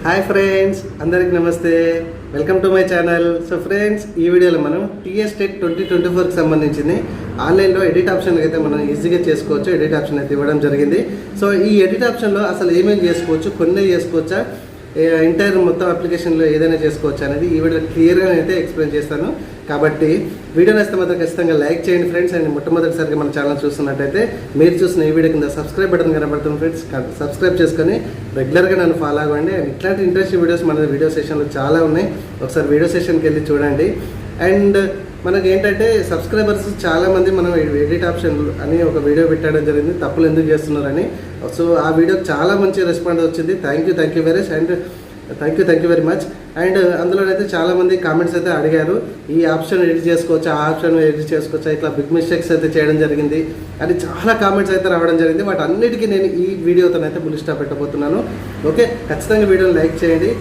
Hi friends, అందరికి నమస్తే. Welcome to my channel. So friends, ఈ వీడియోలో మనం టీఎస్ టెట్ 2024కి సంబంధించింది ఆన్లైన్లో ఎడిట్ ఆప్షన్ అయితే మనం ఈజీగా చేసుకోవచ్చు. ఎడిట్ ఆప్షన్ అయితే ఇవ్వడం జరిగింది. సో ఈ ఎడిట్ ఆప్షన్లో అసలు ఏమేమి చేసుకోవచ్చు, కొన్ని చేసుకోవచ్చా, ఎంటైర్ మొత్తం అప్లికేషన్లో ఏదైనా చేసుకోవచ్చు అనేది ఈ వీడియో క్లియర్గా అయితే ఎక్స్ప్లెయిన్ చేస్తాను. కాబట్టి వీడియో నచ్చితే మాత్రం ఖచ్చితంగా లైక్ చేయండి ఫ్రెండ్స్. అండ్ మొట్టమొదటిసారిగా మన ఛానల్ చూస్తున్నట్టయితే మీరు చూసిన ఈ వీడియో కింద సబ్స్క్రైబ్ బటన్ కనబడుతుంది ఫ్రెండ్స్. సబ్స్క్రైబ్ చేసుకొని రెగ్యులర్గా నన్ను ఫాలో అవ్వండి. అండ్ ఇట్లాంటి ఇంట్రెస్టింగ్ వీడియోస్ మన వీడియో సెషన్లో చాలా ఉన్నాయి. ఒకసారి వీడియో సెషన్కి వెళ్ళి చూడండి. అండ్ మనకి ఏంటంటే సబ్స్క్రైబర్స్ చాలామంది మనం ఎడిట్ ఆప్షన్ అని ఒక వీడియో పెట్టడం జరిగింది, తప్పులు ఎందుకు చేస్తున్నారని. సో ఆ వీడియోకి చాలా మంచి రెస్పాన్స్ వచ్చింది. Thank you very and thank you very much. And అందులోనైతే చాలామంది కామెంట్స్ అయితే అడిగారు, ఈ ఆప్షన్ ఎడిట్ చేసుకోవచ్చా, ఆ ఆప్షన్ ఎడిట్ చేసుకోవచ్చా, ఇట్లా బిగ్ మిస్టేక్స్ అయితే చేయడం జరిగింది అని చాలా కామెంట్స్ అయితే రావడం జరిగింది. వాటి అన్నిటికీ నేను ఈ వీడియోతోనైతే ఫుల్ స్టాప్ పెట్టబోతున్నాను. ఓకే, ఖచ్చితంగా వీడియోని లైక్ చేయండి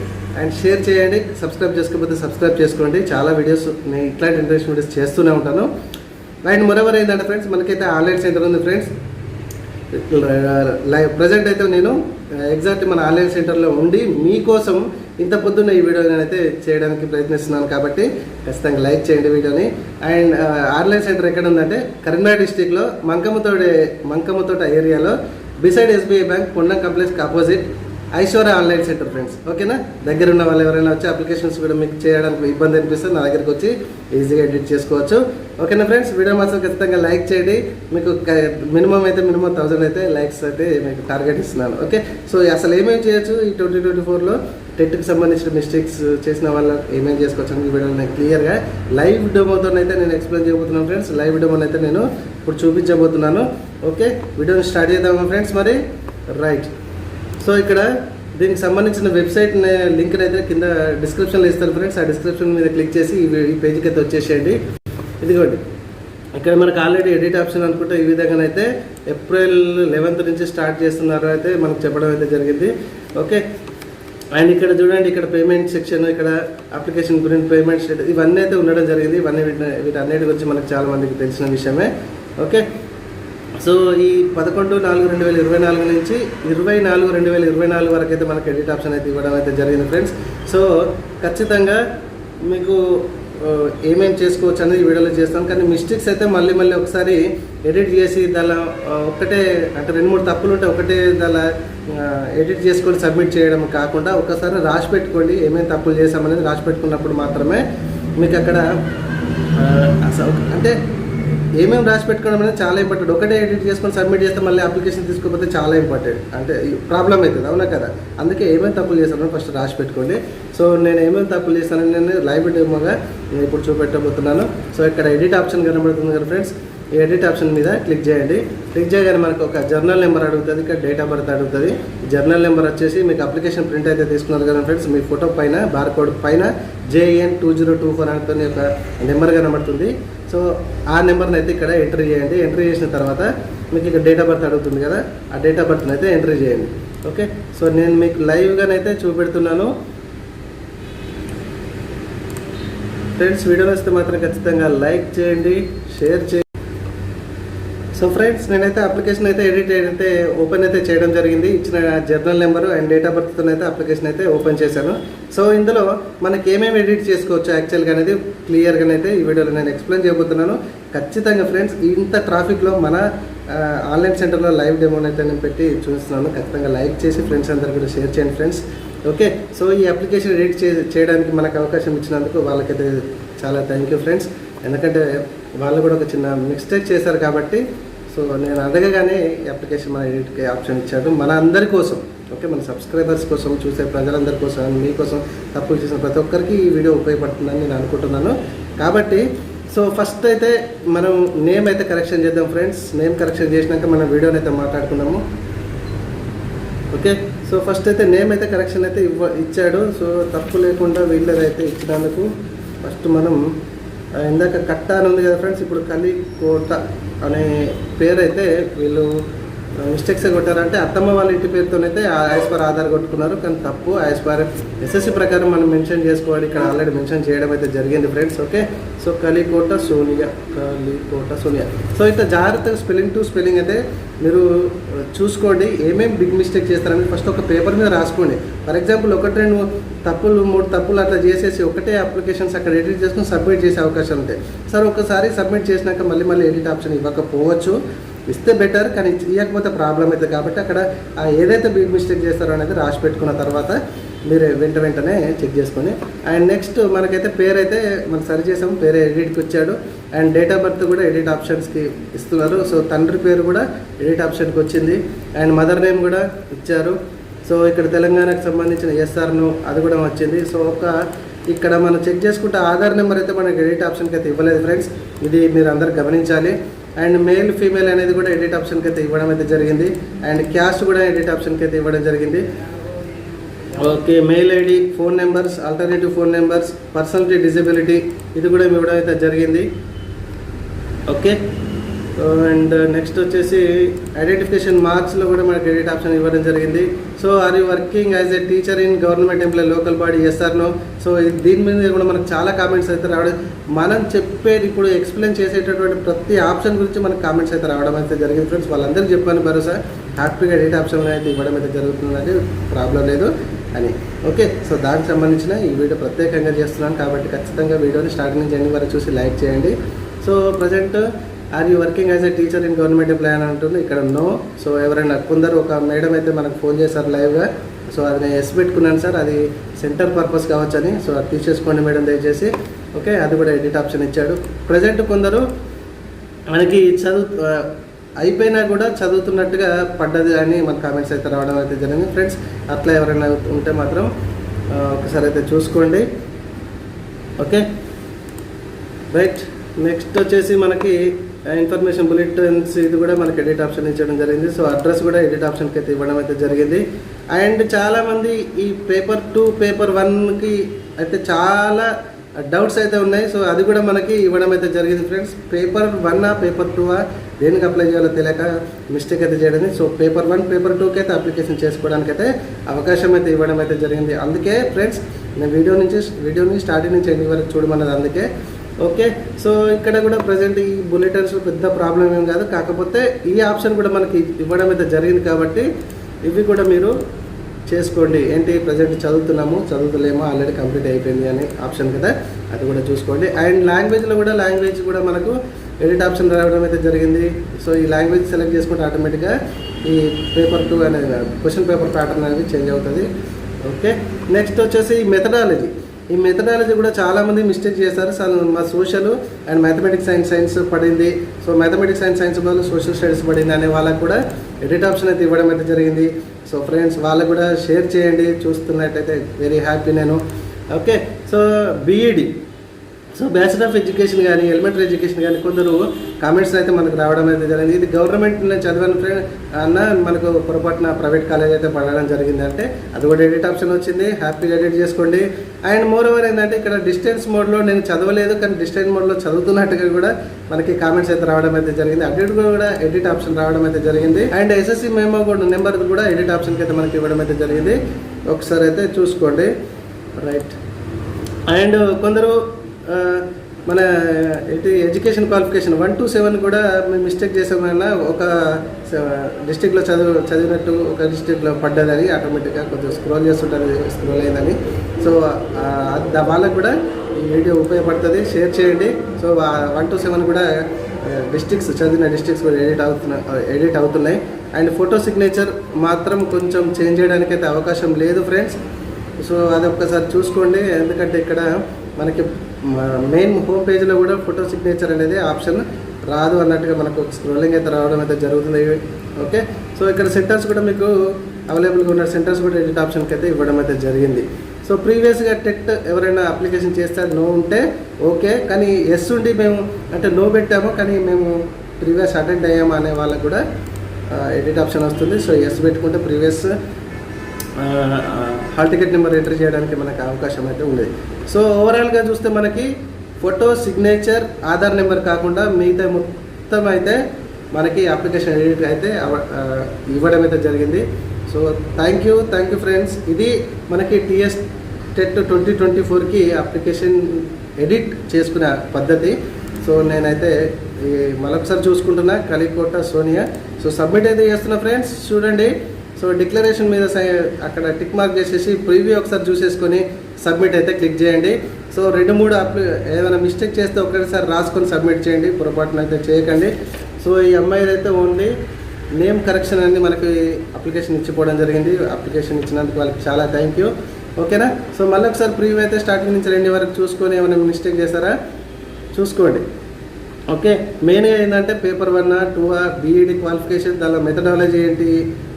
అండ్ షేర్ చేయండి. సబ్స్క్రైబ్ చేసుకోకపోతే సబ్స్క్రైబ్ చేసుకోండి. చాలా వీడియోస్ నేను ఇట్లాంటి ఇంట్రెస్టింగ్ వీడియోస్ చేస్తూనే ఉంటాను. అండ్ మరోవర్ ఏంటంటే ఫ్రెండ్స్, మనకైతే ఆన్లైన్ సెంటర్ ఉంది ఫ్రెండ్స్. ప్రజెంట్ అయితే నేను ఎగ్జాక్ట్ మన ఆన్లైన్ సెంటర్లో ఉండి మీకోసం ఇంత పొద్దున్న ఈ వీడియో నేనైతే చేయడానికి ప్రయత్నిస్తున్నాను. కాబట్టి ఖచ్చితంగా లైక్ చేయండి వీడియోని. అండ్ ఆన్లైన్ సెంటర్ ఎక్కడ ఉందంటే కరీంనగర్ డిస్టిక్లో మంకమ్మతోట ఏరియాలో బిసైడ్ ఎస్బీఐ బ్యాంక్ పొన్నం కాంప్లెక్స్కి opposite Aishwarya online centre friends. ఓకేనా, దగ్గర ఉన్న వాళ్ళు ఎవరైనా వచ్చి అప్లికేషన్స్ కూడా మీకు చేయడానికి ఇబ్బంది అనిపిస్తే నా దగ్గరికి వచ్చి ఈజీగా ఎడిట్ చేసుకోవచ్చు. ఓకేనా ఫ్రెండ్స్, వీడియో మాత్రం ఖచ్చితంగా లైక్ చేయండి. మీకు మినిమం 1000 అయితే లైక్స్ అయితే మీకు టార్గెట్ ఇస్తున్నాను. ఓకే, సో అసలు ఏమేమి చేయొచ్చు ఈ 2024లో టెట్కి సంబంధించిన మిస్టేక్స్ చేసిన వాళ్ళు ఏమేమి చేసుకోవచ్చు అని ఈ వీడియోలో నేను క్లియర్గా లైవ్ డెమోతో అయితే నేను ఎక్స్ప్లెయిన్ చేయబోతున్నాను ఫ్రెండ్స్. లైవ్ డెమోని అయితే నేను ఇప్పుడు చూపించబోతున్నాను. ఓకే, వీడియోని స్టార్ట్ చేద్దాము ఫ్రెండ్స్. మరి రైట్, సో ఇక్కడ దీనికి సంబంధించిన వెబ్సైట్ లింక్ అయితే కింద డిస్క్రిప్షన్లో ఇస్తారు ఫ్రెండ్స్. ఆ డిస్క్రిప్షన్ మీద క్లిక్ చేసి ఈ పేజ్కి అయితే వచ్చేసేయండి. ఇదిగోండి, ఇక్కడ మనకు ఆల్రెడీ ఎడిట్ ఆప్షన్ అనుకుంటే ఈ విధంగానైతే ఏప్రిల్ 11th నుంచి స్టార్ట్ చేస్తున్నారు అయితే మనకు చెప్పడం అయితే జరిగింది. ఓకే, అండ్ ఇక్కడ చూడండి, ఇక్కడ పేమెంట్ సెక్షన్, ఇక్కడ అప్లికేషన్ గురించి పేమెంట్ స్టేటస్ ఇవన్నీ అయితే ఉండడం జరిగింది. వీటన్నిటి గురించి మనకు చాలా మందికి తెలిసిన విషయమే. ఓకే, సో ఈ 11/4/2024 నుంచి 24/2024 వరకు అయితే మనకి ఎడిట్ ఆప్షన్ అయితే ఇవ్వడం అయితే జరిగింది ఫ్రెండ్స్. సో ఖచ్చితంగా మీకు ఏమేమి చేసుకోవచ్చు అనేది ఈ వీడియోలో చేస్తాం. కానీ మిస్టేక్స్ అయితే మళ్ళీ ఒకసారి ఎడిట్ చేసి దానిలో ఒకటే అంటే 2-3 తప్పులు ఉంటే ఒకటే దానిలో ఎడిట్ చేసుకొని సబ్మిట్ చేయడం కాకుండా ఒకసారి రాసి పెట్టుకోండి. ఏమేమి తప్పులు చేసామనేది రాసి పెట్టుకున్నప్పుడు మాత్రమే మీకు అక్కడ అంటే ఏమేమి రాసి పెట్టుకోవడం అనేది చాలా ఇంపార్టెంట్. ఒకటే ఎడిట్ చేసుకొని సబ్మిట్ చేస్తే మళ్ళీ అప్లికేషన్ తీసుకోకపోతే చాలా ఇంపార్టెంట్, అంటే ప్రాబ్లం అవుతుంది. అవునా కదా, అందుకే ఏమేమి తప్పులు చేస్తానో ఫస్ట్ రాసి పెట్టుకోండి. సో నేను ఏమేమి తప్పులు చేస్తానని నేను లైవ్ డెమోగా నేను ఇప్పుడు చూపెట్టబోతున్నాను. సో ఇక్కడ ఎడిట్ ఆప్షన్ కనబడుతుంది కదా ఫ్రెండ్స్, ఈ ఎడిట్ ఆప్షన్ మీద క్లిక్ చేయండి. క్లిక్ చేయగానే మనకు ఒక జర్నల్ నెంబర్ అడుగుతుంది, ఇక్కడ డేట్ ఆఫ్ బర్త్ అడుగుతుంది. జర్నల్ నెంబర్ వచ్చేసి మీకు అప్లికేషన్ ప్రింట్ అయితే తీసుకున్నారు కదా ఫ్రెండ్స్, మీ ఫోటో పైన బార్కోడ్ పైన JN2024 అనుకునే ఒక నెంబర్ కనబడుతుంది. సో ఆ నెంబర్ని అయితే ఇక్కడ ఎంట్రీ చేయండి. ఎంట్రీ చేసిన తర్వాత మీకు ఇక్కడ డేట్ ఆఫ్ బర్త్ అడుగుతుంది కదా, ఆ డేట్ ఆఫ్ బర్త్ని అయితే ఎంట్రీ చేయండి. ఓకే, సో నేను మీకు లైవ్గానైతే చూపెడుతున్నాను ఫ్రెండ్స్. వీడియో వస్తే మాత్రం ఖచ్చితంగా లైక్ చేయండి, షేర్ చేయండి. సో ఫ్రెండ్స్, నేనైతే అప్లికేషన్ అయితే ఎడిట్ అయితే ఓపెన్ అయితే చేయడం జరిగింది. ఇచ్చిన journal number and date of బర్త్తో అయితే అప్లికేషన్ అయితే ఓపెన్ చేశాను. సో ఇందులో మనకి ఏమేమి ఎడిట్ చేసుకోవచ్చు యాక్చువల్గా అనేది క్లియర్గానైతే ఈ వీడియోలో నేను ఎక్స్ప్లెయిన్ చేయబోతున్నాను. ఖచ్చితంగా ఫ్రెండ్స్, ఇంత ట్రాఫిక్లో మన ఆన్లైన్ సెంటర్లో లైవ్ డెమోని అయితే నేను పెట్టి చూస్తున్నాను. ఖచ్చితంగా లైక్ చేసి ఫ్రెండ్స్ అందరు కూడా షేర్ చేయండి ఫ్రెండ్స్. ఓకే, సో ఈ అప్లికేషన్ ఎడిట్ చేయడానికి మనకు అవకాశం ఇచ్చినందుకు వాళ్ళకైతే చాలా థ్యాంక్ యూ ఫ్రెండ్స్. ఎందుకంటే వాళ్ళు కూడా ఒక చిన్న మిస్టేక్ చేశారు కాబట్టి సో నేను అడగగానే ఈ అప్లికేషన్ మన ఎడిట్కి ఆప్షన్ ఇచ్చాడు మన అందరి కోసం. ఓకే, మన సబ్స్క్రైబర్స్ కోసం, చూసే ప్రజలందరి కోసం, మీకోసం తప్పులు చేసిన ప్రతి ఒక్కరికి ఈ వీడియో ఉపయోగపడుతుందని నేను అనుకుంటున్నాను. కాబట్టి సో ఫస్ట్ అయితే మనం నేమ్ అయితే కరెక్షన్ చేద్దాం ఫ్రెండ్స్. నేమ్ కరెక్షన్ చేసినాక మనం వీడియోని అయితే మాట్లాడుకున్నాము. ఓకే, సో ఫస్ట్ అయితే నేమ్ అయితే కరెక్షన్ అయితే ఇచ్చాడు. సో తప్పు లేకుండా వీళ్ళదైతే ఇచ్చినందుకు ఫస్ట్ మనం ఇందాక కట్ట అని ఉంది కదా ఫ్రెండ్స్, ఇప్పుడు కలికోట అనే పేరు అయితే వీళ్ళు మిస్టేక్స్ కొట్టారంటే అత్తమ్మ వాళ్ళ ఇంటి పేరుతోనైతే యాజ్ పర్ ఆధార్ కొట్టుకున్నారు, కానీ తప్పు. యాజ్ పర్ ఎస్ఎస్సి ప్రకారం మనం మెన్షన్ చేసుకోవాలి, ఇక్కడ ఆల్రెడీ మెన్షన్ చేయడం అయితే జరిగింది friends. Okay, so Kalikota Sonia. So ఇట్లా జాగ్రత్తగా స్పెల్లింగ్ టు స్పెల్లింగ్ అయితే మీరు చూసుకోండి. ఏమేమి బిగ్ మిస్టేక్ చేస్తారని ఫస్ట్ ఒక పేపర్ మీద రాసుకోండి. ఫర్ ఎగ్జాంపుల్ 1-2 తప్పులు 3 తప్పులు అట్లా చేసేసి ఒకటే అప్లికేషన్స్ అక్కడ ఎడిట్ చేసుకుని సబ్మిట్ చేసే అవకాశం ఉంటాయి. సార్ ఒకసారి సబ్మిట్ చేసినాక మళ్ళీ ఎడిట్ ఆప్షన్ ఇవ్వకపోవచ్చు, ఇస్తే బెటర్, కానీ ఇవ్వకపోతే ప్రాబ్లం అవుతుంది. కాబట్టి అక్కడ ఏదైతే బిగ్ మిస్టేక్ చేస్తారో అనేది రాసి పెట్టుకున్న తర్వాత మీరు వెంటనే చెక్ చేసుకొని. అండ్ నెక్స్ట్ మనకైతే పేరు అయితే మనం సరి చేసాము, పేరు ఎడిట్కి వచ్చాడు. అండ్ డేట్ ఆఫ్ బర్త్ కూడా ఎడిట్ ఆప్షన్స్కి ఇస్తున్నారు. సో తండ్రి పేరు కూడా ఎడిట్ ఆప్షన్కి వచ్చింది. అండ్ మదర్ నేమ్ కూడా ఇచ్చారు. సో ఇక్కడ తెలంగాణకు సంబంధించిన ఎస్ఆర్ను అది కూడా వచ్చింది. సో ఇక్కడ మనం చెక్ చేసుకుంటే ఆధార్ నెంబర్ అయితే మనకి ఎడిట్ ఆప్షన్కి అయితే ఇవ్వలేదు ఫ్రెండ్స్, ఇది మీరు అందరు గమనించాలి. అండ్ మేల్ ఫీమేల్ అనేది కూడా ఎడిట్ ఆప్షన్కి అయితే ఇవ్వడం అయితే జరిగింది. అండ్ క్యాస్ట్ కూడా ఎడిట్ ఆప్షన్కి అయితే ఇవ్వడం జరిగింది. Okay, mail ID, phone numbers, alternative phone numbers, personality disability ఇది కూడా ఇవ్వడం అయితే జరిగింది. ఓకే, అండ్ నెక్స్ట్ వచ్చేసి ఐడెంటిఫికేషన్ మార్క్స్లో కూడా మనకి ఎడిట్ ఆప్షన్ ఇవ్వడం జరిగింది. So are you working as a teacher in government employ local body, SR no. So దీని మీద కూడా మనకు చాలా కామెంట్స్ అయితే రావడం, మనం చెప్పేది ఇప్పుడు ఎక్స్ప్లెయిన్ చేసేటటువంటి ప్రతి ఆప్షన్ గురించి మనకు కామెంట్స్ అయితే రావడం అయితే జరిగింది ఫ్రెండ్స్. వాళ్ళందరికీ చెప్పాను భరోసా, హ్యాపీగా ఎడిట్ ఆప్షన్ అయితే ఇవ్వడం అయితే జరుగుతుందండి, ప్రాబ్లం లేదు అని. ఓకే, సో దానికి సంబంధించిన ఈ వీడియో ప్రత్యేకంగా చేస్తున్నాను కాబట్టి ఖచ్చితంగా వీడియోని స్టార్టింగ్ నుంచి ఎండింగ్ వరకు చూసి లైక్ చేయండి. So present are you working as a teacher in government employ అని అంటుంది, ఇక్కడ నో. సో ఎవరైనా కొందరు ఒక మేడం అయితే మనకు ఫోన్ చేశారు లైవ్గా. సో అది నేను ఎస్ పెట్టుకున్నాను సార్, అది సెంటర్ పర్పస్ కావచ్చని. సో అది తీసేసుకోండి మేడం దయచేసి. ఓకే, అది కూడా ఎడిట్ ఆప్షన్ ఇచ్చాడు. ప్రజెంట్ కొందరు మనకి అయిపోయినా కూడా చదువుతున్నట్టుగా పడ్డది అని మన కామెంట్స్ అయితే రావడం అయితే జరిగింది ఫ్రెండ్స్. అట్లా ఎవరైనా ఉంటే మాత్రం ఒకసారి అయితే చూసుకోండి. ఓకే రైట్, నెక్స్ట్ వచ్చేసి మనకి ఇన్ఫర్మేషన్ బులెటిన్స్ ఇది కూడా మనకి ఎడిట్ ఆప్షన్ ఇచ్చడం జరిగింది. సో అడ్రస్ కూడా ఎడిట్ ఆప్షన్కి అయితే ఇవ్వడం అయితే జరిగింది. అండ్ చాలామంది ఈ పేపర్ 2 పేపర్ 1కి అయితే చాలా డౌట్స్ అయితే ఉన్నాయి. సో అది కూడా మనకి ఇవ్వడం అయితే జరిగింది ఫ్రెండ్స్. పేపర్ 1 పేపర్ 2 దేనికి అప్లై చేయాలో తెలియక మిస్టేక్ అయితే చేయడం. సో పేపర్ 1 పేపర్ 2కి అయితే అప్లికేషన్ చేసుకోవడానికి అయితే అవకాశం అయితే ఇవ్వడం అయితే జరిగింది. అందుకే ఫ్రెండ్స్ నేను వీడియోని స్టార్టింగ్ నుంచి ఎండింగ్ వరకు చూడమన్నది అందుకే. ఓకే, సో ఇక్కడ కూడా ప్రజెంట్ ఈ బులెటిన్స్ పెద్ద ప్రాబ్లం ఏం కాదు, కాకపోతే ఈ ఆప్షన్ కూడా మనకి ఇవ్వడం అయితే జరిగింది కాబట్టి ఇవి కూడా మీరు చేసుకోండి. ఏంటి ప్రజెంట్ చదువుతలేమో ఆల్రెడీ కంప్లీట్ అయిపోయింది అనే ఆప్షన్ కదా, అది కూడా చూసుకోండి. అండ్ లాంగ్వేజ్ కూడా మనకు ఎడిట్ ఆప్షన్ రావడం అయితే జరిగింది. సో ఈ లాంగ్వేజ్ సెలెక్ట్ చేసుకుంటే ఆటోమేటిక్గా ఈ పేపర్ 2 అనేది క్వశ్చన్ పేపర్ ప్యాటర్న్ అనేది చేంజ్ అవుతుంది. ఓకే, నెక్స్ట్ వచ్చేసి ఈ మెథడాలజీ కూడా చాలామంది మిస్టేక్ చేశారు. అసలు మా సోషల్ అండ్ మ్యాథమెటిక్స్ సైన్స్ పడింది. సో మ్యాథమెటిక్స్ సైన్స్ వాళ్ళు సోషల్ స్టడీస్ పడింది అనే వాళ్ళకు కూడా ఎడిట్ ఆప్షన్ అయితే ఇవ్వడం అయితే జరిగింది. సో ఫ్రెండ్స్ వాళ్ళకు కూడా షేర్ చేయండి, చూస్తున్నట్టయితే వెరీ హ్యాపీ నేను. Okay, so BEd, so bachelor of education కానీ ఎలిమెంటరీ ఎడ్యుకేషన్ కానీ కొందరు కామెంట్స్ అయితే మనకు రావడం అయితే జరిగింది. ఇది గవర్నమెంట్ నేను చదివాను ఫ్రెండ్ అన్న, మనకు పొరపాటున ప్రైవేట్ కాలేజ్ అయితే పడడం జరిగింది అంటే అది కూడా ఎడిట్ ఆప్షన్ వచ్చింది, హ్యాపీగా ఎడిట్ చేసుకోండి. అండ్ మోర్ ఓవర్ ఏంటంటే ఇక్కడ డిస్టెన్స్ మోడ్లో నేను చదవలేదు కానీ డిస్టెన్స్ మోడ్లో చదువుతున్నట్టుగా కూడా మనకి కామెంట్స్ అయితే రావడం అయితే జరిగింది. అప్డేట్ కూడా ఎడిట్ ఆప్షన్ రావడం అయితే జరిగింది. అండ్ ఎస్ఎస్సి మెమో కూడా నెంబర్ కూడా ఎడిట్ ఆప్షన్కి అయితే మనకి ఇవ్వడం అయితే జరిగింది. ఒకసారి అయితే చూసుకోండి. రైట్, అండ్ కొందరు మన ఎడ్యుకేషన్ క్వాలిఫికేషన్ 1 to 7 కూడా మేము మిస్టేక్ చేసామన్నా ఒక డిస్ట్రిక్ట్లో చదివినట్టు ఒక డిస్ట్రిక్ట్లో పడ్డదని ఆటోమేటిక్గా కొంచెం స్క్రోల్ చేస్తుంటుంది, స్క్రోల్ అయిందని. సో వాళ్ళకు కూడా ఈ వీడియో ఉపయోగపడుతుంది, షేర్ చేయండి. సో 1 to 7 కూడా చదివిన డిస్ట్రిక్ట్స్ కూడా ఎడిట్ అవుతున్నాయి. అండ్ ఫోటో సిగ్నేచర్ మాత్రం కొంచెం చేంజ్ చేయడానికి అయితే అవకాశం లేదు ఫ్రెండ్స్. సో అది ఒక్కసారి చూసుకోండి, ఎందుకంటే ఇక్కడ మనకి మెయిన్ హోమ్ పేజ్లో కూడా ఫోటో సిగ్నేచర్ అనేది ఆప్షన్ రాదు అన్నట్టుగా మనకు స్క్రోలింగ్ అయితే రావడం అయితే జరుగుతుంది. ఓకే, సో ఇక్కడ సెంటర్స్ కూడా మీకు అవైలబుల్గా ఉన్న సెంటర్స్ కూడా ఎడిట్ ఆప్షన్కి అయితే ఇవ్వడం అయితే జరిగింది. సో ప్రీవియస్గా టెట్ ఎవరైనా అప్లికేషన్ చేస్తే నో ఉంటే ఓకే, కానీ ఎస్ ఉండి మేము అంటే నో పెట్టాము కానీ మేము ప్రీవియస్ అటెండ్ అయ్యాము అనే వాళ్ళకు కూడా ఎడిట్ ఆప్షన్ వస్తుంది. సో ఎస్ పెట్టుకుంటే previous hall ticket number enter చేయడానికి మనకు అవకాశం అయితే ఉంది. సో ఓవరాల్గా చూస్తే మనకి ఫోటో సిగ్నేచర్ ఆధార్ నెంబర్ కాకుండా మిగతా మొత్తం అయితే మనకి అప్లికేషన్ ఎడిట్ అయితే ఇవ్వడం అయితే జరిగింది. So thank you friends. ఇది మనకి టీఎస్ టెట్ 2024కి అప్లికేషన్ ఎడిట్ చేసుకునే పద్ధతి. సో నేనైతే మరొకసారి చూసుకుంటున్నా, కలికోట సోనియా. సో సబ్మిట్ అయితే చేస్తున్నా ఫ్రెండ్స్, చూడండి. సో డిక్లరేషన్ మీద అక్కడ టిక్ మార్క్ చేసేసి ప్రివ్యూ ఒకసారి చూసేసుకొని సబ్మిట్ అయితే క్లిక్ చేయండి. సో 2-3 ఏదైనా మిస్టేక్ చేస్తే ఒకసారి రాసుకొని సబ్మిట్ చేయండి, పొరపాటున అయితే చేయకండి. సో ఈ అమ్మాయిలు అయితే ఓన్లీ నేమ్ కరెక్షన్ అనేది మనకి అప్లికేషన్ ఇచ్చిపోవడం జరిగింది. అప్లికేషన్ ఇచ్చినందుకు వాళ్ళకి చాలా థ్యాంక్ యూ. ఓకేనా. సో మళ్ళీ ఒకసారి ప్రివ్యూ అయితే స్టార్టింగ్ నుంచి 2 వరకు చూసుకొని ఏమైనా మిస్టేక్ చేస్తారా చూసుకోండి. ఓకే. మెయిన్గా ఏంటంటే పేపర్ 1, 2 బీఈడి క్వాలిఫికేషన్, దానిలో మెథడాలజీ ఏంటి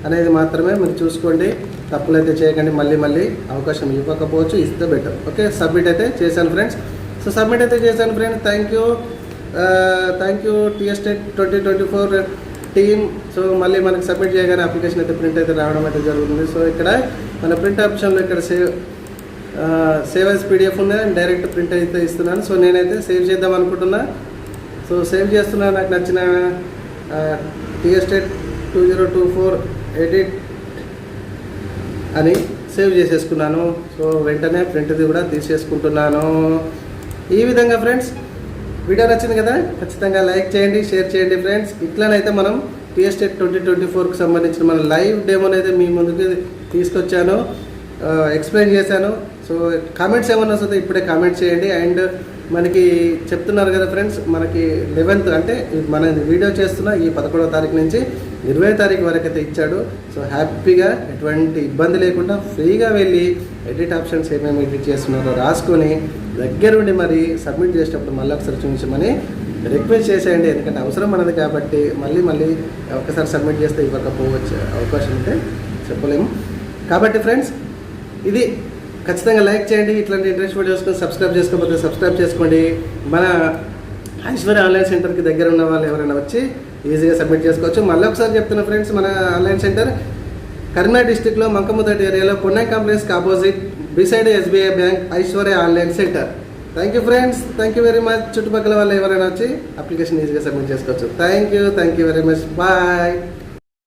అనేది మాత్రమే మీరు చూసుకోండి. తప్పులు అయితే చేయకండి. మళ్ళీ అవకాశం ఇవ్వకపోవచ్చు, ఇస్తే బెటర్. ఓకే. సబ్మిట్ అయితే చేశాను ఫ్రెండ్స్. సో సబ్మిట్ అయితే చేశాను friends. Thank you TS TET 2024 team. So మళ్ళీ మనకి సబ్మిట్ చేయగానే అప్లికేషన్ అయితే ప్రింట్ అయితే రావడం అయితే జరుగుతుంది. సో ఇక్కడ మన ప్రింట్ ఆప్షన్లో ఇక్కడ సేవ్ యాజ్ పీడిఎఫ్ ఉంది, డైరెక్ట్ ప్రింట్ అయితే ఇస్తున్నాను. సో నేనైతే సేవ్ చేద్దాం అనుకుంటున్నా. సో సేవ్ చేస్తున్నా. నాకు నచ్చిన టీఎస్ టెట్ 2024 ఎడిట్ అని సేవ్ చేసేసుకున్నాను. సో వెంటనే ప్రింట్ది కూడా తీసేసుకుంటున్నాను. ఈ విధంగా ఫ్రెండ్స్ వీడియో నచ్చింది కదా, ఖచ్చితంగా లైక్ చేయండి, షేర్ చేయండి ఫ్రెండ్స్. ఇట్లానైతే మనం టీఎస్ టెట్ 2024కి సంబంధించిన మన లైవ్ డెమోనైతే మీ ముందుకు తీసుకొచ్చాను, ఎక్స్ప్లెయిన్ చేశాను. సో కామెంట్స్ ఏమన్నా వస్తుందో ఇప్పుడే కామెంట్ చేయండి. అండ్ మనకి చెప్తున్నారు కదా ఫ్రెండ్స్, మనకి 11th అంటే మన వీడియో చేస్తున్న ఈ 11వ తారీఖు నుంచి 20వ తారీఖు వరకు అయితే ఇచ్చాడు. సో హ్యాపీగా ఎటువంటి ఇబ్బంది లేకుండా ఫ్రీగా వెళ్ళి ఎడిట్ ఆప్షన్స్ ఏమేమి ఎడిట్ చేస్తున్నారో రాసుకొని దగ్గరుండి మరి సబ్మిట్ చేసేటప్పుడు మళ్ళీ ఒకసారి చూపించమని రిక్వెస్ట్ చేసేయండి. ఎందుకంటే అవసరం మనది కాబట్టి మళ్ళీ ఒకసారి సబ్మిట్ చేస్తే ఇవ్వకపోవచ్చు, అవకాశం ఉంటే చెప్పలేము. కాబట్టి ఫ్రెండ్స్ ఇది ఖచ్చితంగా లైక్ చేయండి. ఇట్లాంటి ఇంట్రెస్ట్ వీడియోస్ని సబ్స్క్రైబ్ చేసుకోకపోతే సబ్స్క్రైబ్ చేసుకోండి. మన ఐశ్వర్య ఆన్లైన్ సెంటర్కి దగ్గర ఉన్న వాళ్ళు ఎవరైనా వచ్చి ఈజీగా సబ్మిట్ చేసుకోవచ్చు. మళ్ళీ ఒకసారి చెప్తున్నా ఫ్రెండ్స్, మన ఆన్లైన్ సెంటర్ కరీంనగర్ డిస్టిక్లో మంకముదటి ఏరియాలో పొన్నై కాంప్లెక్స్కి opposite beside SBI bank, Aishwarya online centre. Thank you friends, thank you very much. చుట్టుపక్కల వాళ్ళు ఎవరైనా వచ్చి అప్లికేషన్ ఈజీగా సబ్మిట్ చేసుకోవచ్చు. Thank you very much. Bye.